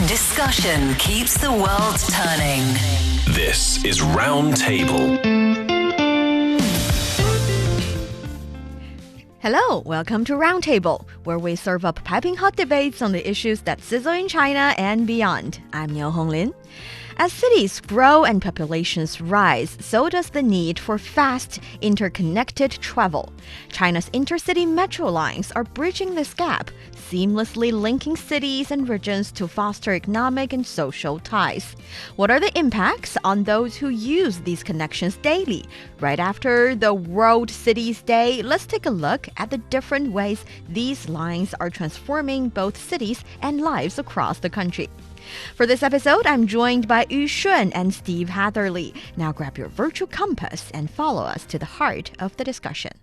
Discussion keeps the world turning. This is Roundtable. Hello, welcome to Roundtable, where we serve up piping hot debates on the issues that sizzle in China and beyond. I'm Niu Honglin. As cities grow and populations rise, so does the need for fast, interconnected travel. China's intercity metro lines are bridging this gap, seamlessly linking cities and regions to foster economic and social ties. What are the impacts on those who use these connections daily? Right after the World Cities Day, let's take a look at the different ways these lines are transforming both cities and lives across the country. For this episode, I'm joined by Yushun and Steve Hatherly. Now grab your virtual compass and follow us to the heart of the discussion.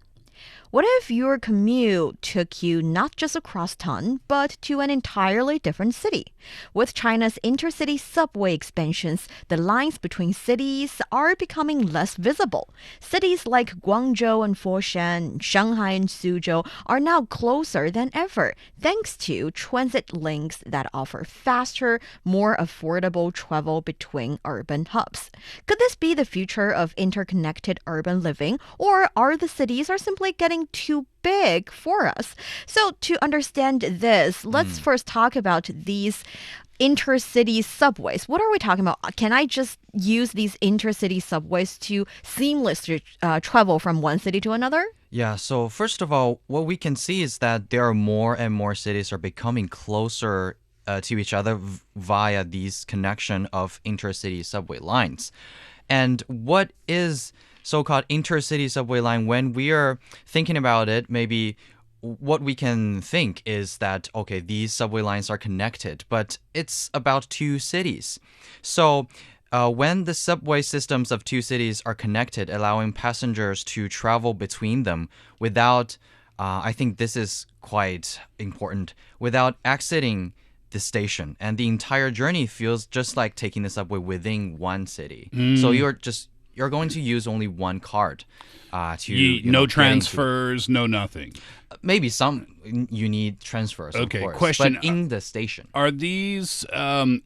What if your commute took you not just across town, but to an entirely different city? With China's intercity subway expansions, the lines between cities are becoming less visible. Cities like Guangzhou and Foshan, Shanghai and Suzhou are now closer than ever, thanks to transit links that offer faster, more affordable travel between urban hubs. Could this be the future of interconnected urban living, or are the cities simply getting too big for us? So to understand this, let's first talk about these intercity subways. What are we talking about? Can I just use these intercity subways to seamlessly travel from one city to another? Yeah, so first of all, what we can see is that there are more and more cities are becoming closer to each other via these connection of intercity subway lines. And what is so-called intercity subway line? When we are thinking about it, maybe what we can think is that, okay, these subway lines are connected, but it's about two cities. So when the subway systems of two cities are connected, allowing passengers to travel between them without, I think this is quite important, without exiting the station. And the entire journey feels just like taking the subway within one city. So you're going to use only one card no transfers, no nothing. Maybe some you need transfers, Okay, of course, question, but in the station. Are these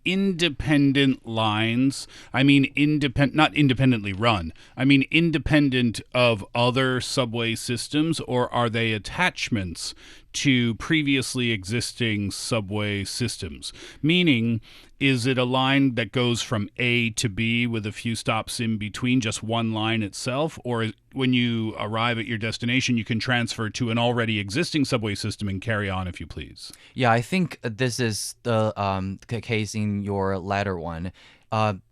independent lines? I mean, not independently run. I mean, independent of other subway systems, or are they attachments to previously existing subway systems? Meaning, is it a line that goes from A to B with a few stops in between, just one line itself? Or when you arrive at your destination, you can transfer to an already existing subway system and carry on if you please? Yeah, I think this is the case in your latter one.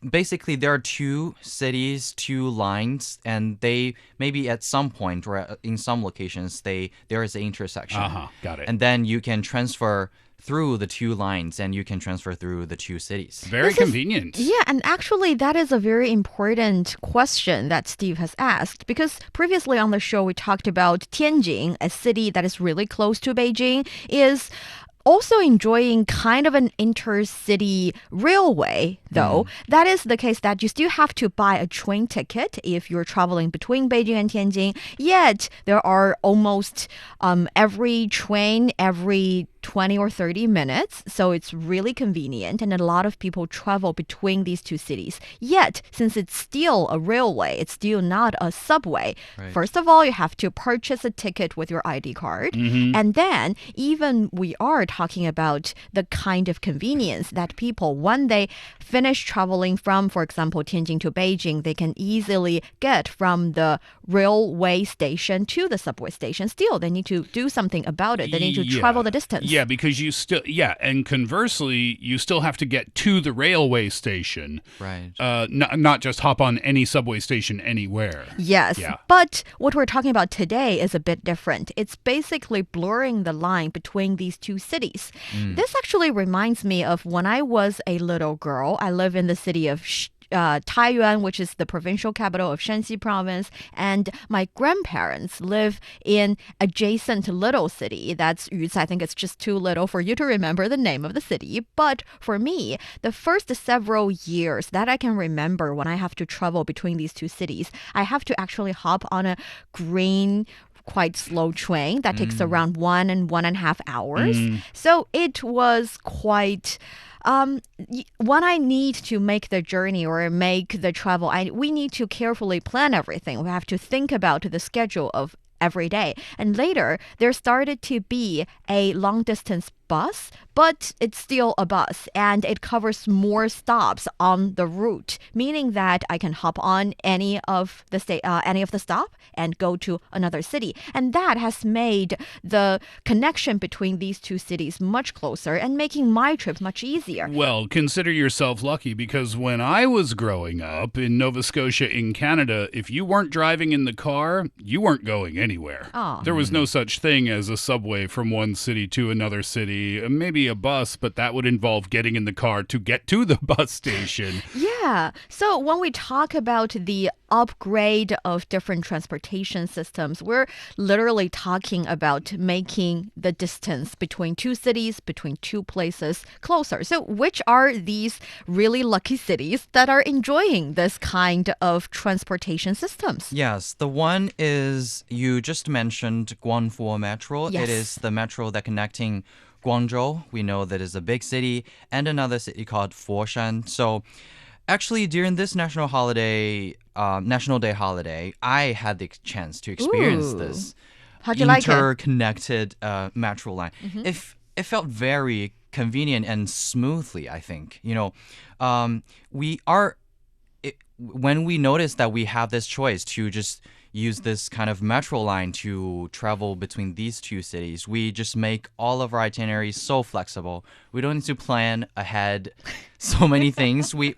Basically, there are two cities, two lines, and they maybe at some point or in some locations, there is an intersection. Got it. And then you can transfer through the two lines and you can transfer through the two cities. Very convenient. Yeah, and actually that is a very important question that Steve has asked, because previously on the show we talked about Tianjin, a city that is really close to Beijing, is also enjoying kind of an intercity railway, though. That is the case that you still have to buy a train ticket if you're traveling between Beijing and Tianjin. Yet, there are almost every train every 20 or 30 minutes, so it's really convenient, and a lot of people travel between these two cities. Yet, since it's still a railway, it's still not a subway. Right. First of all, you have to purchase a ticket with your ID card, and then even we are talking about the kind of convenience that people, when they finish traveling from, for example, Tianjin to Beijing, they can easily get from the railway station to the subway station. Still, they need to do something about it. They need to travel the distance. Yeah, because and conversely, you still have to get to the railway station. Right. Not just hop on any subway station anywhere. Yes, Yeah. But what we're talking about today is a bit different. It's basically blurring the line between these two cities. This actually reminds me of when I was a little girl. I live in the city of Taiyuan, which is the provincial capital of Shanxi province, and my grandparents live in adjacent little city. That's Yuzhi. I think it's just too little for you to remember the name of the city. But for me, the first several years that I can remember when I have to travel between these two cities, I have to actually hop on a green quite slow train that takes around 1 and 1.5 hours. So it was quite When I need to make the journey or make the travel, we need to carefully plan everything. We have to think about the schedule of every day. And later, there started to be a long distance bus, but it's still a bus and it covers more stops on the route, meaning that I can hop on any of the stop and go to another city. And that has made the connection between these two cities much closer and making my trip much easier. Well, consider yourself lucky because when I was growing up in Nova Scotia in Canada, if you weren't driving in the car, you weren't going anywhere. Oh. There was no such thing as a subway from one city to another city. Maybe a bus, but that would involve getting in the car to get to the bus station. Yeah. So when we talk about the upgrade of different transportation systems, we're literally talking about making the distance between two cities, between two places closer. So which are these really lucky cities that are enjoying this kind of transportation systems? Yes, the one is you just mentioned Guangzhou Metro. Yes. It is the metro that connecting Guangzhou, we know that is a big city, and another city called Foshan. So actually, during this National Day holiday, I had the chance to experience this How'd you like it? interconnected metro line. It felt very convenient and smoothly, I think. When we noticed that we have this choice to just use this kind of metro line to travel between these two cities, we just make all of our itineraries so flexible. We don't need to plan ahead so many things. We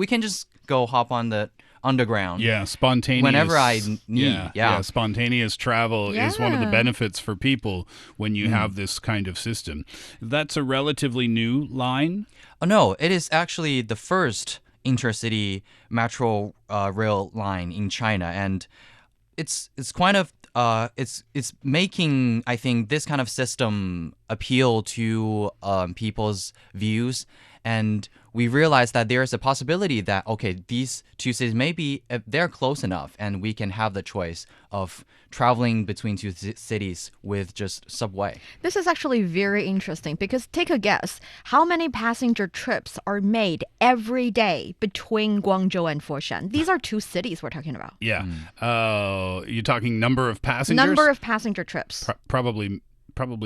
can just go hop on the underground. Yeah, spontaneous. Whenever I need. Yeah, spontaneous travel is one of the benefits for people when you have this kind of system. That's a relatively new line. Oh, no, it is actually the first intercity metro rail line in China, and it's kind of it's making, I think, this kind of system appeal to people's views, and we realize that there is a possibility that, okay, these two cities, maybe if they're close enough and we can have the choice of traveling between two cities with just subway. This is actually very interesting because take a guess. How many passenger trips are made every day between Guangzhou and Foshan? These are two cities we're talking about. Yeah. You're talking number of passengers? Number of passenger trips. Probably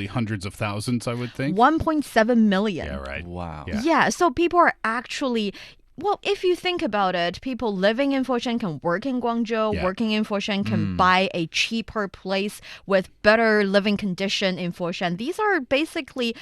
hundreds of thousands, I would think. 1.7 million. Yeah, right. Wow. Yeah, so people are actually... Well, if you think about it, people living in Foshan can work in Guangzhou, Yeah. working in Foshan can buy a cheaper place with better living condition in Foshan. These are basically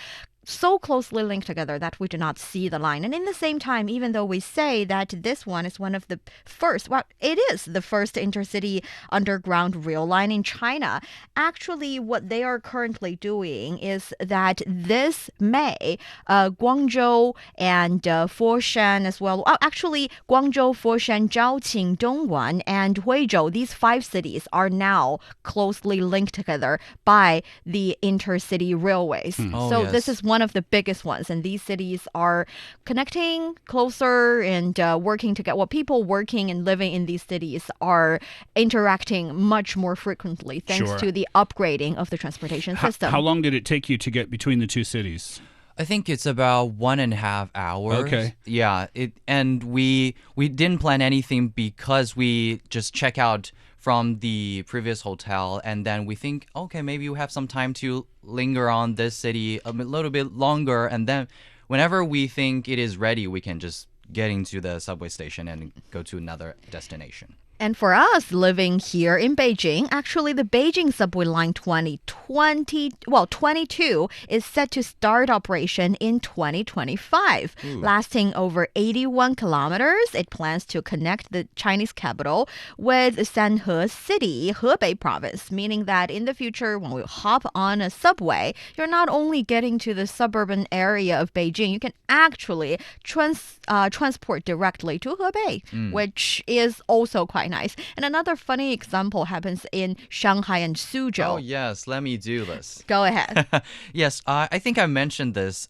so closely linked together that we do not see the line. And in the same time, even though we say that this one is one of the first, well, it is the first intercity underground rail line in China. Actually, what they are currently doing is that this May, Guangzhou and Foshan as well. Actually, Guangzhou, Foshan, Zhaoqing, Dongguan, and Huizhou, these 5 cities are now closely linked together by the intercity railways. Oh, So yes. this is one of the biggest ones, and these cities are connecting closer and working together. Well, people working and living in these cities are interacting much more frequently thanks Sure. to the upgrading of the transportation system. How long did it take you to get between the two cities? I think it's about 1.5 hours. Okay. Yeah. And we didn't plan anything because we just check out from the previous hotel, and then we think, okay, maybe we have some time to linger on this city a little bit longer, and then whenever we think it is ready, we can just get into the subway station and go to another destination. And for us living here in Beijing, actually the Beijing subway line 22 is set to start operation in 2025, lasting over 81 kilometers. It plans to connect the Chinese capital with Sanhe City, Hebei province, meaning that in the future, when we hop on a subway, you're not only getting to the suburban area of Beijing, you can actually transport directly to Hebei, which is also quite nice. And another funny example happens in Shanghai and Suzhou. Oh, yes. Let me do this. Go ahead. Yes, I think I mentioned this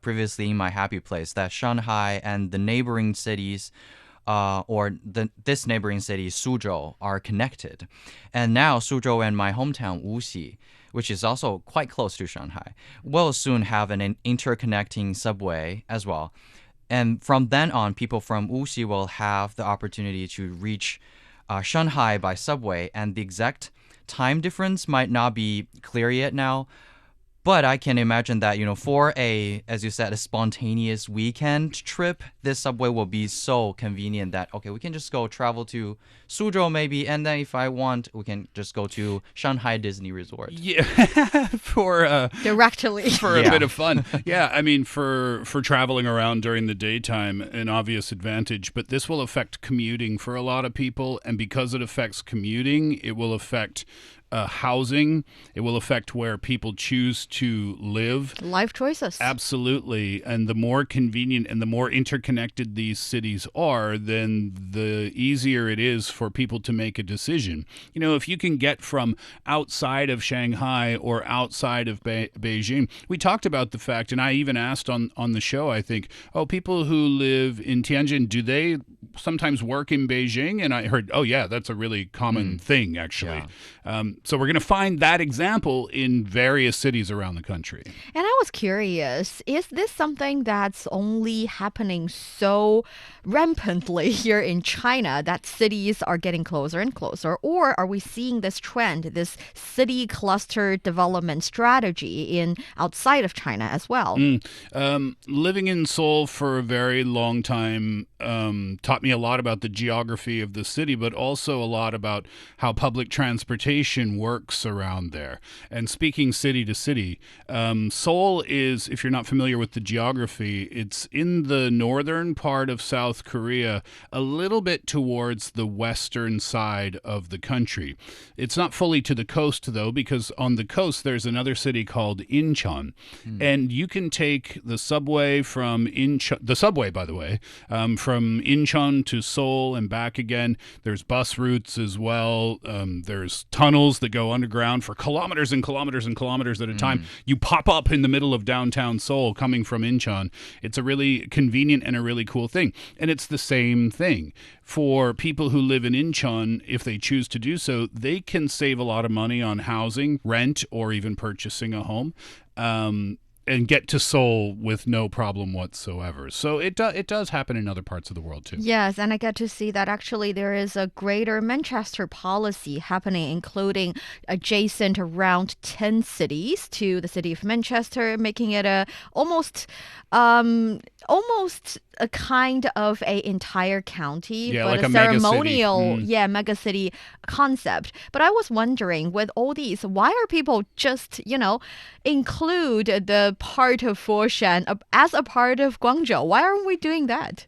previously in my happy place, that Shanghai and the neighboring cities, this neighboring city, Suzhou, are connected. And now Suzhou and my hometown, Wuxi, which is also quite close to Shanghai, will soon have an interconnecting subway as well. And from then on, people from Wuxi will have the opportunity to reach Shanghai by subway. And the exact time difference might not be clear yet now. But I can imagine that, for as you said, a spontaneous weekend trip, this subway will be so convenient that, okay, we can just go travel to Suzhou maybe, and then if I want, we can just go to Shanghai Disney Resort. Yeah, Directly. For a bit of fun. Yeah, I mean, for traveling around during the daytime, an obvious advantage, but this will affect commuting for a lot of people, and because it affects commuting, it will affect housing. It will affect where people choose to live. Life choices. Absolutely. And the more convenient and the more interconnected these cities are, then the easier it is for people to make a decision. If you can get from outside of Shanghai or outside of Beijing, we talked about the fact, and I even asked on the show, I think, people who live in Tianjin, do they sometimes work in Beijing? And I heard, that's a really common thing, actually. Yeah. So we're going to find that example in various cities around the country. And I was curious, is this something that's only happening so rampantly here in China that cities are getting closer and closer? Or are we seeing this trend, this city cluster development strategy outside of China as well? Living in Seoul for a very long time taught me a lot about the geography of the city, but also a lot about how public transportation works around there. And speaking city to city, Seoul is, if you're not familiar with the geography, it's in the northern part of South Korea, a little bit towards the western side of the country. It's not fully to the coast, though, because on the coast there's another city called Incheon. And you can take the subway from Incheon, the subway, by the way, from Incheon to Seoul and back again. There's bus routes as well. There's tunnels that go underground for kilometers and kilometers and kilometers at a time. You pop up in the middle of downtown Seoul coming from Incheon. It's a really convenient and a really cool thing. And it's the same thing. For people who live in Incheon, if they choose to do so, they can save a lot of money on housing, rent, or even purchasing a home. And get to Seoul with no problem whatsoever. So it does happen in other parts of the world too. Yes, and I get to see that actually there is a greater Manchester policy happening, including adjacent around 10 cities to the city of Manchester, making it almost a kind of a entire county, Yeah, but like a a mega ceremonial, city. mega city concept. But I was wondering, with all these, why are people just, include the part of Foshan as a part of Guangzhou? Why aren't we doing that?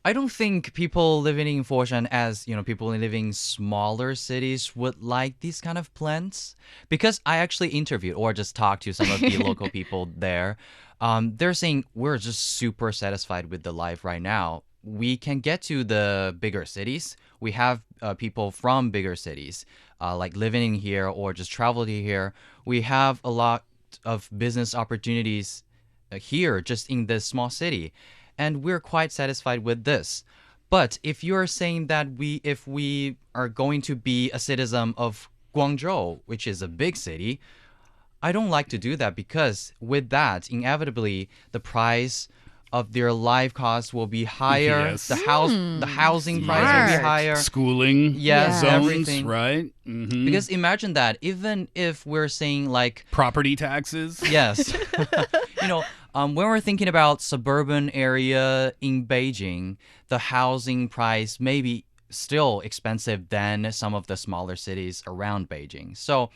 I don't think people living in Foshan, as people living in smaller cities, would like these kind of plans. Because I actually interviewed or just talked to some of the local people there. They're saying we're just super satisfied with the life right now. We can get to the bigger cities. We have people from bigger cities, like living in here or just travel to here. We have a lot of business opportunities here, just in this small city. And we're quite satisfied with this. But if you're saying that if we are going to be a citizen of Guangzhou, which is a big city, I don't like to do that, because with that, inevitably, the price of their life costs will be higher. Yes. The housing price will be higher. Schooling Yes, zones, everything. right? Mm-hmm. Because imagine that, even if we're saying like Property taxes. yes, when we're thinking about suburban area in Beijing, the housing price may be still expensive than some of the smaller cities around Beijing. So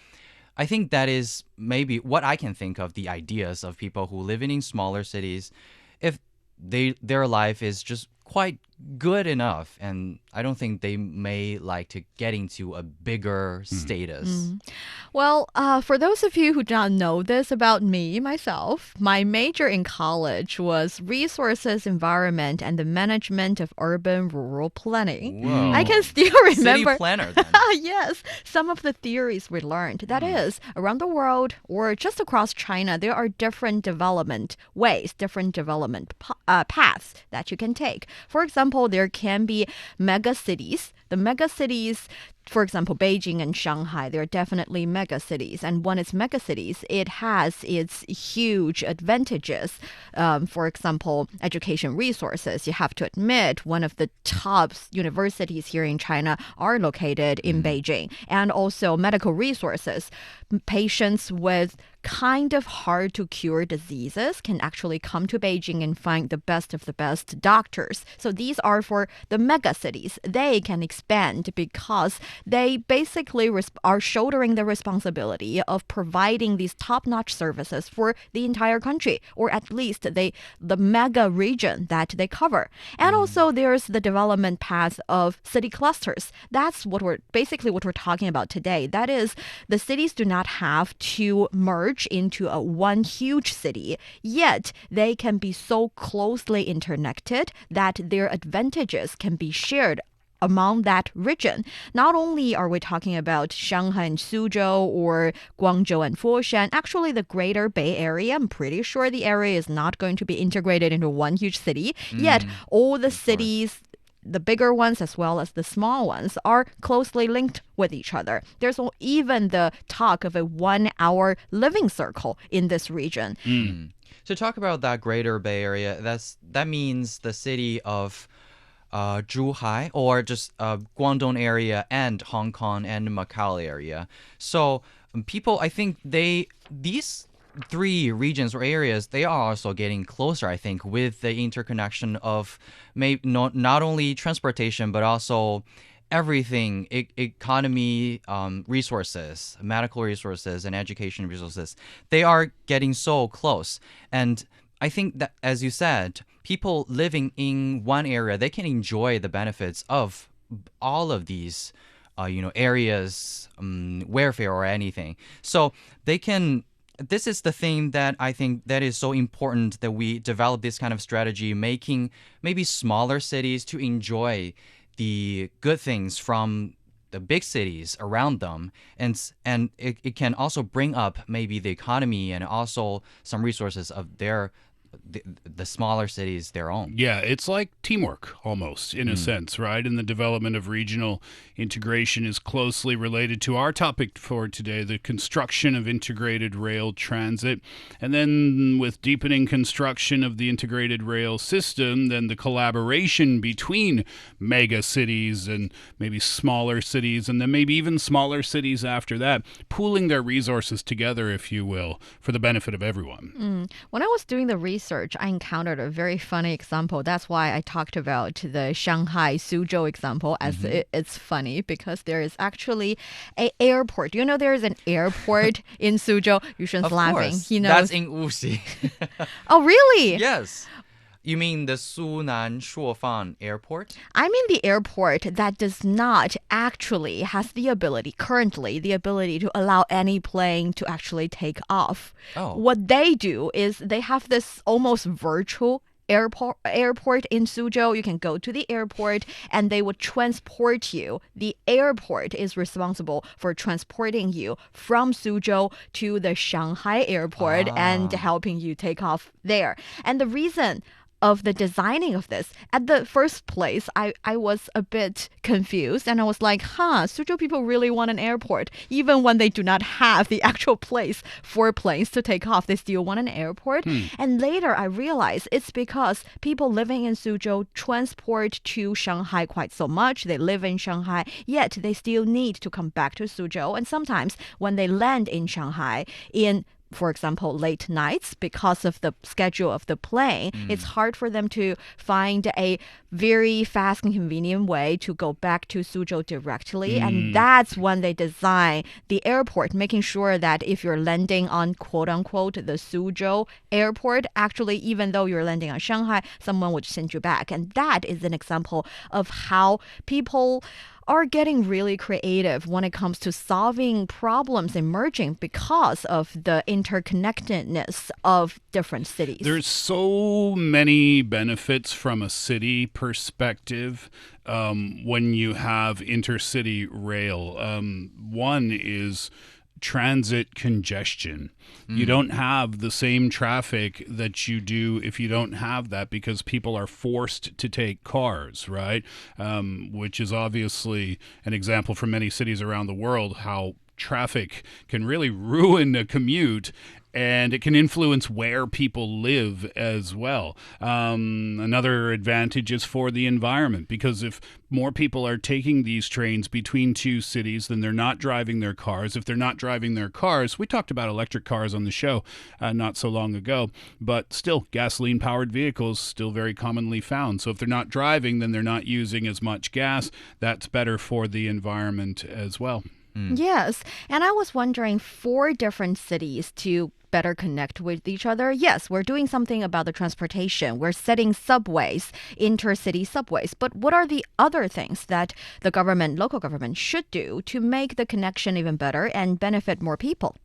I think that is maybe what I can think of the ideas of people who live in smaller cities, if their life is just quite good enough, and I don't think they may like to get into a bigger status. Well, for those of you who don't know this about myself, my major in college was resources, environment, and the management of urban rural planning. Whoa. I can still remember. City planner then. Yes, some of the theories we learned. That is, around the world or just across China, there are different development ways, different development paths that you can take. For example, there can be mega cities. The mega cities for example, Beijing and Shanghai, they're definitely mega cities. And when it's mega cities, it has its huge advantages. For example, education resources. You have to admit, one of the top universities here in China are located in Beijing. And also medical resources. Patients with kind of hard to cure diseases can actually come to Beijing and find the best of the best doctors. So these are for the mega cities. They can expand because they basically are shouldering the responsibility of providing these top-notch services for the entire country, or at least the mega region that they cover. And also there's the development path of city clusters. That's what we're talking about today. That is, the cities do not have to merge into one huge city, yet they can be so closely interconnected that their advantages can be shared among that region. Not only are we talking about Shanghai and Suzhou or Guangzhou and Foshan, actually the Greater Bay Area, I'm pretty sure the area is not going to be integrated into one huge city, yet all the cities, the bigger ones as well as the small ones, are closely linked with each other. There's even the talk of a 1 hour living circle in this region. To talk about that Greater Bay Area, that means the city of Zhuhai, or just Guangdong area and Hong Kong and Macau area. So people, I think these three regions or areas, they are also getting closer, I think, with the interconnection of not only transportation, but also everything, economy, resources, medical resources, and education resources. They are getting so close. And I think that, as you said, people living in one area, they can enjoy the benefits of all of these areas, welfare or anything. So they can. This is the thing that I think that is so important, that we develop this kind of strategy, making maybe smaller cities to enjoy the good things from the big cities around them, and it can also bring up maybe the economy and also some resources of the smaller cities their own. Yeah, it's like teamwork almost, in a sense, right? And the development of regional integration is closely related to our topic for today, the construction of integrated rail transit. And then with deepening construction of the integrated rail system, then the collaboration between mega cities and maybe smaller cities, and then maybe even smaller cities after that, pooling their resources together, if you will, for the benefit of everyone. When I was doing the research, I encountered a very funny example. That's why I talked about the Shanghai Suzhou example, as it's funny because there is actually an airport. You know, there is an airport in Suzhou. Yushun's Of laughing. course. He knows. That's in Wuxi. Oh, really? Yes. You mean the Sunan Shuofan Airport? I mean the airport that does not actually has currently the ability to allow any plane to actually take off. Oh. What they do is they have this almost virtual airport in Suzhou. You can go to the airport and they would transport you. The airport is responsible for transporting you from Suzhou to the Shanghai airport and helping you take off there. And the reason of the designing of this, at the first place, I was a bit confused, and I was like, Suzhou people really want an airport. Even when they do not have the actual place for planes to take off, they still want an airport. And later I realized it's because people living in Suzhou transport to Shanghai quite so much. They live in Shanghai, yet they still need to come back to Suzhou. And sometimes when they land in Shanghai, for example, late nights, because of the schedule of the plane, it's hard for them to find a very fast and convenient way to go back to Suzhou directly. And that's when they design the airport, making sure that if you're landing on quote unquote the Suzhou airport, actually, even though you're landing on Shanghai, someone would send you back. And that is an example of how people are getting really creative when it comes to solving problems emerging because of the interconnectedness of different cities. There's so many benefits from a city perspective when you have intercity rail. One is transit congestion. You don't have the same traffic that you do if you don't have that, because people are forced to take cars, right? Which is obviously an example from many cities around the world how traffic can really ruin a commute, and it can influence where people live as well. Another advantage is for the environment, because if more people are taking these trains between two cities, then they're not driving their cars. If they're not driving their cars, we talked about electric cars on the show not so long ago, but still, gasoline-powered vehicles still very commonly found. So if they're not driving, then they're not using as much gas. That's better for the environment as well. Yes, and I was wondering, for different cities to better connect with each other, yes, we're doing something about the transportation. We're setting subways, intercity subways. But what are the other things that the government, local government, should do to make the connection even better and benefit more people?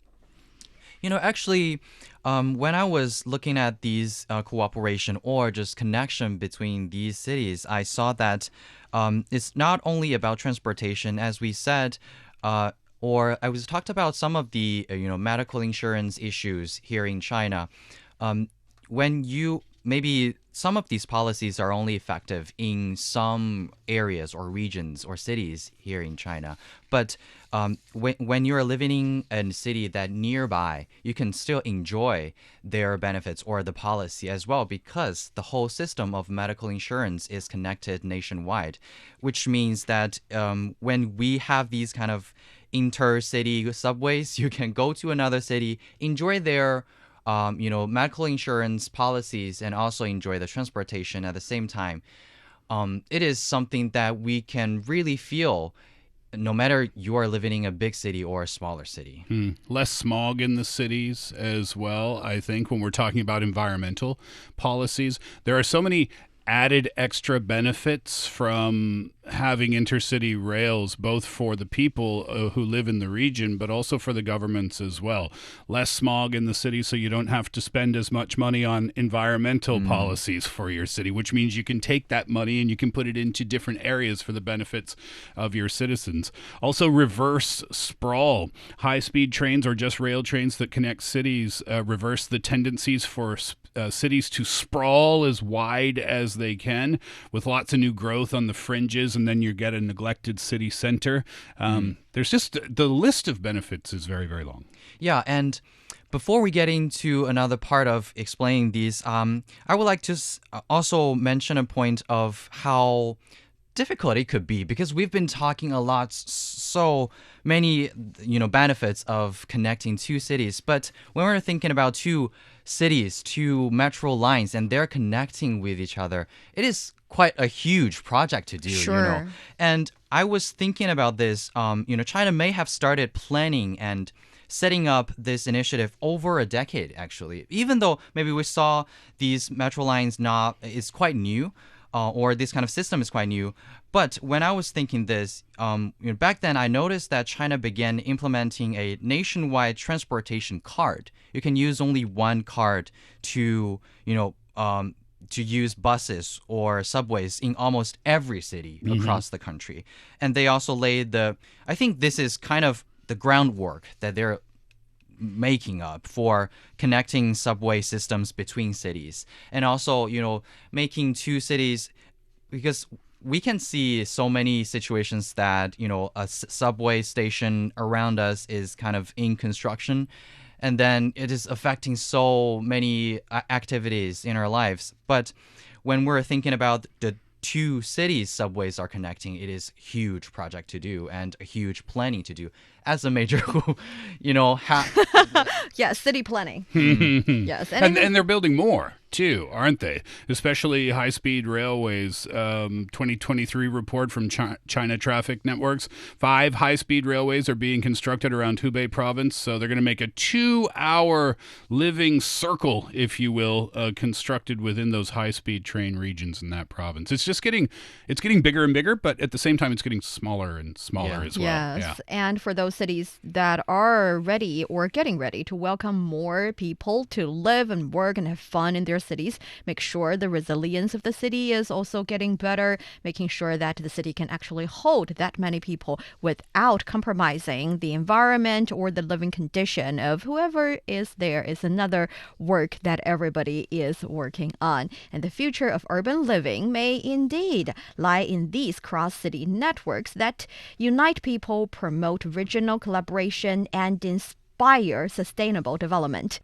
Actually, when I was looking at these cooperation or just connection between these cities, I saw that it's not only about transportation, as we said, or I was talked about some of the medical insurance issues here in China. When maybe some of these policies are only effective in some areas or regions or cities here in China, but when you're living in a city that nearby, you can still enjoy their benefits or the policy as well, because the whole system of medical insurance is connected nationwide, which means that when we have these kind of intercity subways, you can go to another city, enjoy their medical insurance policies, and also enjoy the transportation at the same time. It is something that we can really feel no matter you are living in a big city or a smaller city. Less smog in the cities as well, I think, when we're talking about environmental policies. There are so many added extra benefits from having intercity rails, both for the people who live in the region, but also for the governments as well. Less smog in the city, so you don't have to spend as much money on environmental policies for your city, which means you can take that money and you can put it into different areas for the benefits of your citizens. Also, reverse sprawl. High-speed trains or just rail trains that connect cities reverse the tendencies for cities to sprawl as wide as they can, with lots of new growth on the fringes, and then you get a neglected city center. There's just the list of benefits is very, very long. Yeah, and before we get into another part of explaining these, I would like to also mention a point of how difficult it could be, because we've been talking a lot, so many benefits of connecting two cities, but when we're thinking about two cities, two metro lines, and they're connecting with each other, it is quite a huge project to do. Sure. And I was thinking about this. China may have started planning and setting up this initiative over a decade, actually, even though maybe we saw these metro lines is quite new. Or this kind of system is quite new. But when I was thinking this, back then I noticed that China began implementing a nationwide transportation card. You can use only one card to use buses or subways in almost every city across the country. And they also laid I think this is kind of the groundwork that they're making up for connecting subway systems between cities, and also making two cities, because we can see so many situations that a subway station around us is kind of in construction, and then it is affecting so many activities in our lives. But when we're thinking about the two cities subways are connecting, it is a huge project to do and a huge planning to do. As a major yeah, city planning. Yes, and they're building more too, aren't they? Especially high-speed railways. 2023 report from China Traffic Networks. 5 high-speed railways are being constructed around Hubei province, so they're going to make a 2-hour living circle, if you will, constructed within those high-speed train regions in that province. It's getting bigger and bigger, but at the same time, it's getting smaller and smaller as well. Yes, and for those cities that are ready or getting ready to welcome more people to live and work and have fun in their cities. Make sure the resilience of the city is also getting better, making sure that the city can actually hold that many people without compromising the environment or the living condition of whoever is there is another work that everybody is working on. And the future of urban living may indeed lie in these cross-city networks that unite people, promote regional collaboration, and inspire sustainable development.